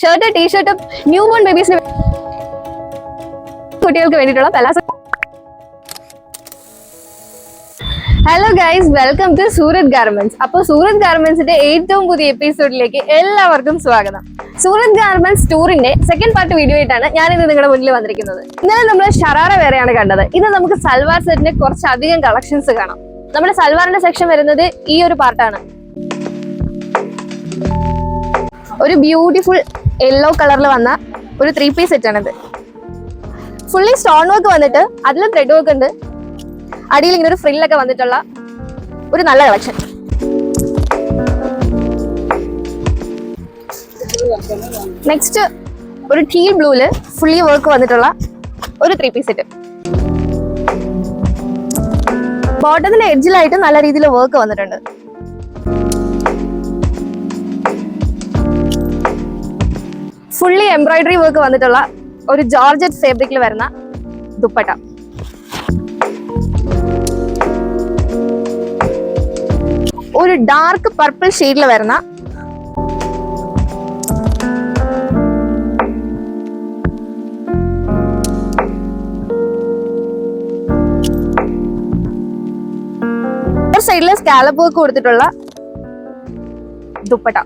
Shirt, T-shirt, newborn ബേബീസിന് കുട്ടികൾക്ക് വേണ്ടിയിട്ടുള്ള palazzo. Hello guys, welcome to Surat garments. അപ്പോൾ സൂരത് ഗാർമെന്റ്സിന്റെ ഏറ്റവും പുതിയ എപ്പിസോഡിലേക്ക് എല്ലാവർക്കും സ്വാഗതം. സൂരത് ഗാർമെന്റ്സ് ടൂറിന്റെ സെക്കൻഡ് പാർട്ട് വീഡിയോ ആയിട്ടാണ് ഞാൻ ഇന്ന് നിങ്ങളുടെ മുന്നിൽ വന്നിരിക്കുന്നത്. ഇന്നലെ നമ്മൾ ഷറാറ വേറെയാണ് കണ്ടത്. ഇന്ന് നമുക്ക് സൽവാർ സെറ്റിന്റെ കുറച്ചധികം കളക്ഷൻസ് കാണാം. നമ്മുടെ സൽവാറിന്റെ സെക്ഷൻ വരുന്നത് ഈ ഒരു പാർട്ടാണ്. ഒരു ബ്യൂട്ടിഫുൾ യെല്ലോ കളറിൽ വന്ന ഒരു 3-piece സെറ്റ് ആണിത്. ഫുള്ളി സ്റ്റോൺ വർക്ക് വന്നിട്ട് അതിൽ ത്രെഡ് വർക്ക് ഉണ്ട്. അടിയിൽ ഇങ്ങനെ ഒരു ഫ്രില്ലൊക്കെ വന്നിട്ടുള്ള ഒരു നല്ല കളക്ഷൻ. നെക്സ്റ്റ് ഒരു ടീൽ ബ്ലൂല് ഫുള്ളി വർക്ക് വന്നിട്ടുള്ള ഒരു 3-piece സെറ്റ്. ബോട്ടത്തിന്റെ എഡ്ജിലായിട്ട് നല്ല രീതിയിൽ വർക്ക് വന്നിട്ടുണ്ട്. ഫുള്ളി എംബ്രോയിഡറി വർക്ക് വന്നിട്ടുള്ള ഒരു ജോർജറ്റ് ഫാബ്രിക്കിൽ വരുന്ന ദുപ്പട്ട. ഒരു ഡാർക്ക് പർപ്പിൾ ഷെയ്ഡിൽ വരുന്ന സൈഡില് സ്കാലപ്പ് വർക്ക് കൊടുത്തിട്ടുള്ള ദുപ്പട്ട.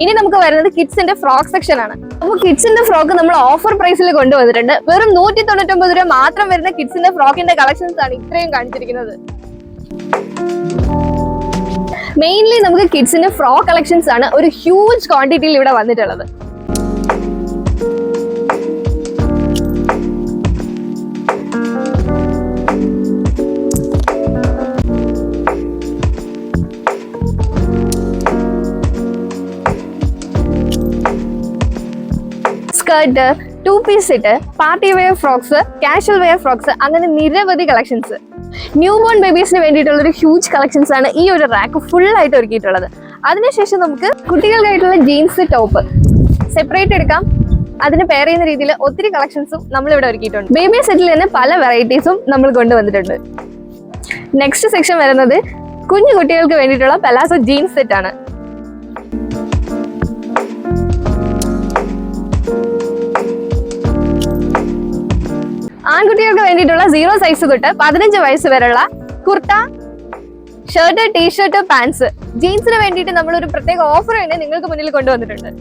ഇനി നമുക്ക് വരുന്നത് കിഡ്സിന്റെ ഫ്രോക്ക് സെക്ഷൻ ആണ്. അപ്പോൾ കിഡ്സിന്റെ ഫ്രോക്ക് നമ്മൾ ഓഫർ പ്രൈസിൽ കൊണ്ടുവന്നിട്ടുണ്ട്. വെറും 199 രൂപ മാത്രം വരുന്ന കിഡ്സിന്റെ ഫ്രോക്കിന്റെ കളക്ഷൻസ് ആണ് ഇത്രയും കാണിച്ചിരിക്കുന്നത്. മെയിൻലി നമുക്ക് കിഡ്സിന്റെ ഫ്രോക്ക് കളക്ഷൻസ് ആണ് ഒരു ഹ്യൂജ് ക്വാണ്ടിറ്റിയിൽ ഇവിടെ വന്നിട്ടുള്ളത്. Skirt, 2-piece set, party wear frocks, casual wear frocks, അങ്ങനെ നിരവധി കളക്ഷൻസ്. ന്യൂ ബോൺ ബേബീസിന് വേണ്ടിയിട്ടുള്ള ഒരു ഹ്യൂജ് കളക്ഷൻസ് ആണ് ഈ ഒരു റാക്ക് ഫുൾ ആയിട്ട് ഒരുക്കിയിട്ടുള്ളത്. അതിനുശേഷം നമുക്ക് കുട്ടികൾക്കായിട്ടുള്ള ജീൻസ്, ടോപ്പ് സെപ്പറേറ്റ് എടുക്കാം. അതിന് പെയർ ചെയ്യുന്ന രീതിയിൽ ഒത്തിരി കളക്ഷൻസും നമ്മൾ ഇവിടെ ഒരുക്കിയിട്ടുണ്ട്. ബേബി സെറ്റിൽ തന്നെ പല വെറൈറ്റീസും നമ്മൾ കൊണ്ടുവന്നിട്ടുണ്ട്. നെക്സ്റ്റ് സെക്ഷൻ വരുന്നത് കുഞ്ഞു കുട്ടികൾക്ക് വേണ്ടിയിട്ടുള്ള പലാസോ ജീൻസ് സെറ്റ് ആണ്. ആൺകുട്ടികൾക്ക് വേണ്ടിയിട്ടുള്ള 0 സൈസ് തൊട്ട് 15 വയസ്സ് വരെയുള്ള കുർത്ത, ഷർട്ട്, ടീഷർട്ട്, പാൻസ്, ജീൻസിന് വേണ്ടിയിട്ട് നമ്മൾ ഒരു പ്രത്യേക ഓഫർ തന്നെ നിങ്ങൾക്ക് മുന്നിൽ കൊണ്ടുവന്നിട്ടുണ്ട്.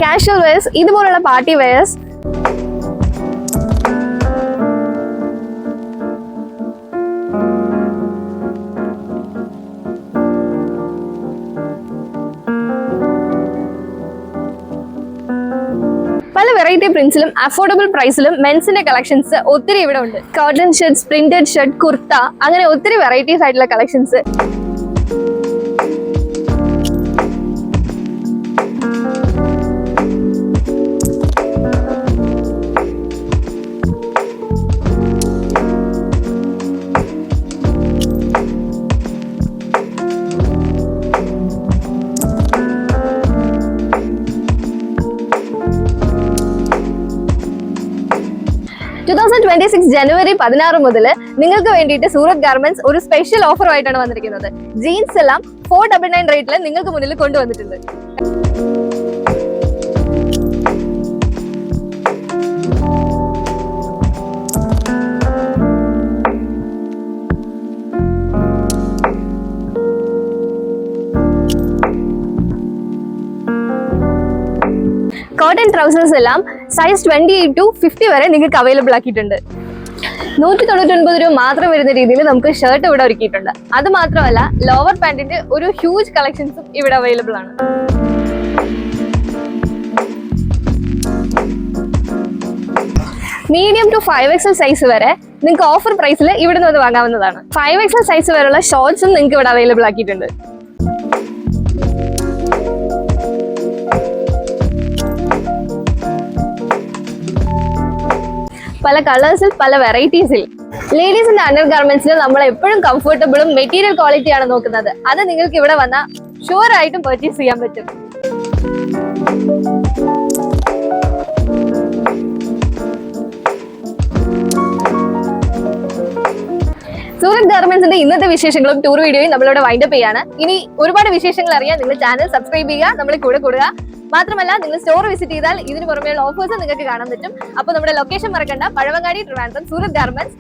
കാഷ്വൽ വെയർസ്, ഇതുപോലുള്ള പാർട്ടി വെയർസ്, പല വെറൈറ്റി പ്രിന്റ്സിലും അഫോർഡബിൾ പ്രൈസിലും മെൻസിന്റെ കളക്ഷൻസ് ഒത്തിരി ഇവിടെ ഉണ്ട്. Cotton shirts, printed shirt, kurta, അങ്ങനെ ഒത്തിരി വെറൈറ്റീസ് ആയിട്ടുള്ള കളക്ഷൻസ്. ജനുവരി 16 മുതൽ നിങ്ങൾക്ക് വേണ്ടിയിട്ട് സൂരത് ഗാർമെന്റ്സ് ഒരു സ്പെഷ്യൽ ഓഫറുമായിട്ടാണ് വന്നിരിക്കുന്നത്. ജീൻസ് എല്ലാം 499 റേറ്റിൽ നിങ്ങൾക്ക് മുന്നിൽ കൊണ്ടുവന്നിട്ടുണ്ട്. കോട്ടൺ ട്രൗസേഴ്സ് എല്ലാം സൈസ് 28 to 50 വരെ നിങ്ങൾക്ക് അവൈലബിൾ ആക്കിയിട്ടുണ്ട്. 199 രൂപ മാത്രം വരുന്ന രീതിയിൽ നമുക്ക് ഷർട്ട് ഇവിടെ ഒരുക്കിയിട്ടുണ്ട്. അത് മാത്രമല്ല ലോവർ പാന്റിന്റെ ഒരു ഹ്യൂജ് കളക്ഷൻസും ഇവിടെ അവൈലബിൾ ആണ്. മീഡിയം ടു 5XL സൈസ് വരെ നിങ്ങൾക്ക് ഓഫർ പ്രൈസിൽ ഇവിടെ നിന്ന് അത് വാങ്ങാവുന്നതാണ്. 5XL സൈസ് വരെയുള്ള ഷോർട്സും നിങ്ങൾക്ക് ഇവിടെ അവൈലബിൾ ആക്കിയിട്ടുണ്ട്. പല കളേഴ്സിൽ പല വെറൈറ്റീസിൽ. ലേഡീസിന്റെ അണ്ടർ ഗാർമെന്റ്സിൽ നമ്മൾ എപ്പോഴും കംഫർട്ടബിളും മെറ്റീരിയൽ ക്വാളിറ്റിയാണ് നോക്കുന്നത്. അത് നിങ്ങൾക്ക് ഇവിടെ വന്നാൽ ഷുവർ ആയിട്ടും പർച്ചേസ് ചെയ്യാൻ പറ്റും. സൂരത് ഗാർമെന്റ്സിന്റെ ഇന്നത്തെ വിശേഷങ്ങളും ടൂർ വീഡിയോയും നമ്മളിവിടെ വൈൻഡപ്പ് ചെയ്യാണ്. ഇനി ഒരുപാട് വിശേഷങ്ങൾ അറിയാൻ നിങ്ങൾ ചാനൽ സബ്സ്ക്രൈബ് ചെയ്യുക, നമ്മളെ കൂടെ കൂടുക. മാത്രമല്ല നിങ്ങൾ സ്റ്റോർ വിസിറ്റ് ചെയ്താൽ ഇതിന് പുറമെയുള്ള ഓഫേഴ്സ് നിങ്ങൾക്ക് കാണാൻ പറ്റും. അപ്പോൾ നമ്മുടെ ലൊക്കേഷൻ മറക്കണ്ട, പഴവങ്ങാടി, ട്രിവാൻഡ്രം, സൂരത് ഗാർമെന്റ്സ്.